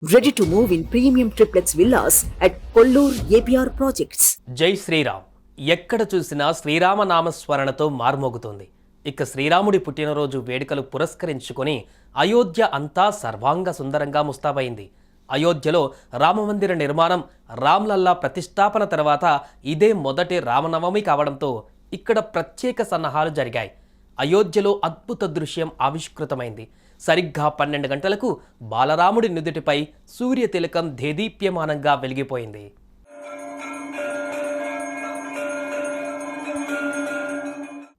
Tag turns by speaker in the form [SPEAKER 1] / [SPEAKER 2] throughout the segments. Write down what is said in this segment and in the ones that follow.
[SPEAKER 1] Ready to move in premium triplex villas at Kollur APR Projects.
[SPEAKER 2] జై శ్రీరామ్. ఎక్కడ చూసినా శ్రీరామ నామస్మరణతో మార్మోగుతోంది. ఇక శ్రీరాముడి పుట్టినరోజు వేడుకలు పురస్కరించుకొని అయోధ్య అంతా సర్వాంగ సుందరంగా ముస్తాబైంది. అయోధ్యలో రామమందిర నిర్మాణం, రామ్లల్లా ప్రతిష్టాపన తర్వాత ఇదే మొదటి రామనవమి కావడంతో ఇక్కడ ప్రత్యేక సన్నాహాలు జరిగాయి. అయోధ్యలో అద్భుత దృశ్యం ఆవిష్కృతమైంది. సరిగ్గా 12 గంటలకు బాలరాముడి నుదుటిపై సూర్య తిలకం దేదీప్యమానంగా వెలిగిపోయింది.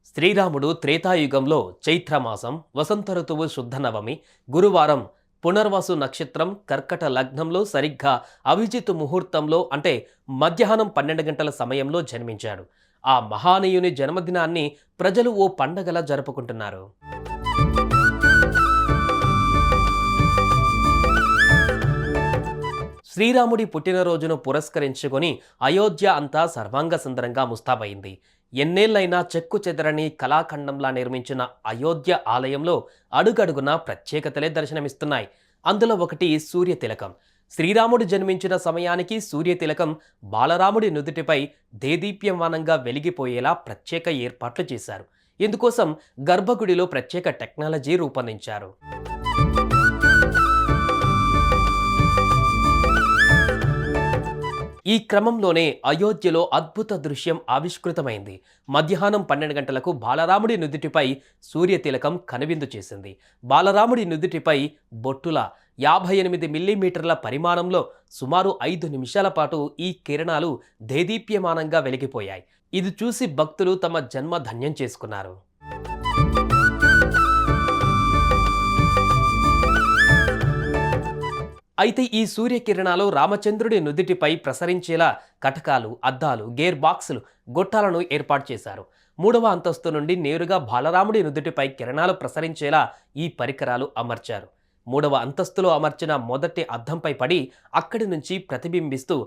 [SPEAKER 2] శ్రీరాముడు త్రేతాయుగంలో చైత్రమాసం వసంత ఋతువు శుద్ధ నవమి గురువారం పునర్వసు నక్షత్రం కర్కట లగ్నంలో సరిగ్గా అభిజిత్ ముహూర్తంలో అంటే మధ్యాహ్నం 12 గంటల సమయంలో జన్మించాడు. ఆ మహానీయుని జన్మదినాన్ని ప్రజలు ఓ పండగలా జరుపుకుంటున్నారు. శ్రీరాముడి పుట్టినరోజును పురస్కరించుకొని అయోధ్య అంతా సర్వాంగ సుందరంగా ముస్తాబైంది. ఎన్నేళ్లైనా చెక్కు చెదరని కళాఖండంలా నిర్మించిన అయోధ్య ఆలయంలో అడుగడుగునా ప్రత్యేకతలే దర్శనమిస్తున్నాయి. అందులో ఒకటి సూర్య తిలకం. శ్రీరాముడు జన్మించిన సమయానికి సూర్య తిలకం బాలరాముడి నుదుటిపై దేదీప్యమానంగా వెలిగిపోయేలా ప్రత్యేక ఏర్పాట్లు చేశారు. ఇందుకోసం గర్భగుడిలో ప్రత్యేక టెక్నాలజీ రూపొందించారు. ఈ క్రమంలోనే అయోధ్యలో అద్భుత దృశ్యం ఆవిష్కృతమైంది. మధ్యాహ్నం 12 గంటలకు బాలరాముడి నుదుటిపై సూర్య తిలకం కనువిందు చేసింది. బాలరాముడి నుదుటిపై బొట్టుల 58 మిల్లీమీటర్ల పరిమాణంలో సుమారు 5 నిమిషాల పాటు ఈ కిరణాలు దేదీప్యమానంగా వెలిగిపోయాయి. ఇది చూసి భక్తులు తమ జన్మ ధన్యం చేసుకున్నారు. అయితే ఈ సూర్యకిరణాలు రామచంద్రుడి నుదిటిపై ప్రసరించేలా కటకాలు, అద్దాలు, గేర్ బాక్సులు, గొట్టాలను ఏర్పాటు చేశారు. 3వ అంతస్తు నుండి నేరుగా బాలరాముడి నుదిటిపై కిరణాలు ప్రసరించేలా ఈ పరికరాలు అమర్చారు. 3వ అంతస్తులో అమర్చిన మొదటి అద్దంపై పడి అక్కడి నుంచి ప్రతిబింబిస్తూ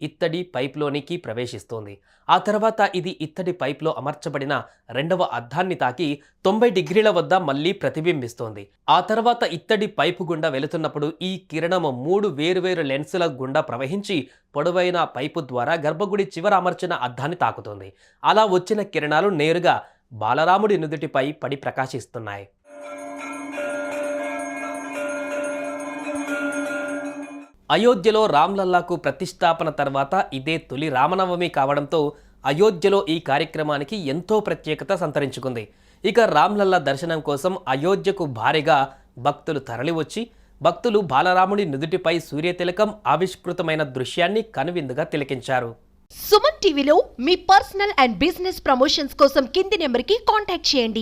[SPEAKER 2] ఇత్తడి పైప్లోనికి ప్రవేశిస్తోంది. ఆ తర్వాత ఇది ఇత్తడి పైప్లో అమర్చబడిన 2వ అద్దాన్ని తాకి 90 డిగ్రీల వద్ద మళ్ళీ ప్రతిబింబిస్తోంది. ఆ తర్వాత ఇత్తడి పైపు గుండా వెళుతున్నప్పుడు ఈ కిరణము 3 వేరువేరు లెన్సుల గుండా ప్రవహించి పొడవైన పైపు ద్వారా గర్భగుడి చివర అమర్చిన అద్దాన్ని తాకుతుంది. అలా వచ్చిన కిరణాలు నేరుగా బాలరాముడి నుదుటిపై పడి ప్రకాశిస్తున్నాయి. అయోధ్యలో రామ్లల్లాకు ప్రతిష్టాపన తర్వాత ఇదే తొలి రామనవమి కావడంతో అయోధ్యలో ఈ కార్యక్రమానికి ఎంతో ప్రత్యేకత సంతరించుకుంది. ఇక రామ్లల్లా దర్శనం కోసం అయోధ్యకు భారీగా భక్తులు తరలివచ్చి భక్తులు బాలరాముడి నుదుటిపై సూర్యతిలకం ఆవిష్కృతమైన దృశ్యాన్ని కనువిందుగా తిలకించారు.
[SPEAKER 3] సుమన్ టీవీలో మీ పర్సనల్ అండ్ బిజినెస్ ప్రమోషన్స్ కోసం కింది నెంబర్కి కాంటాక్ట్ చేయండి.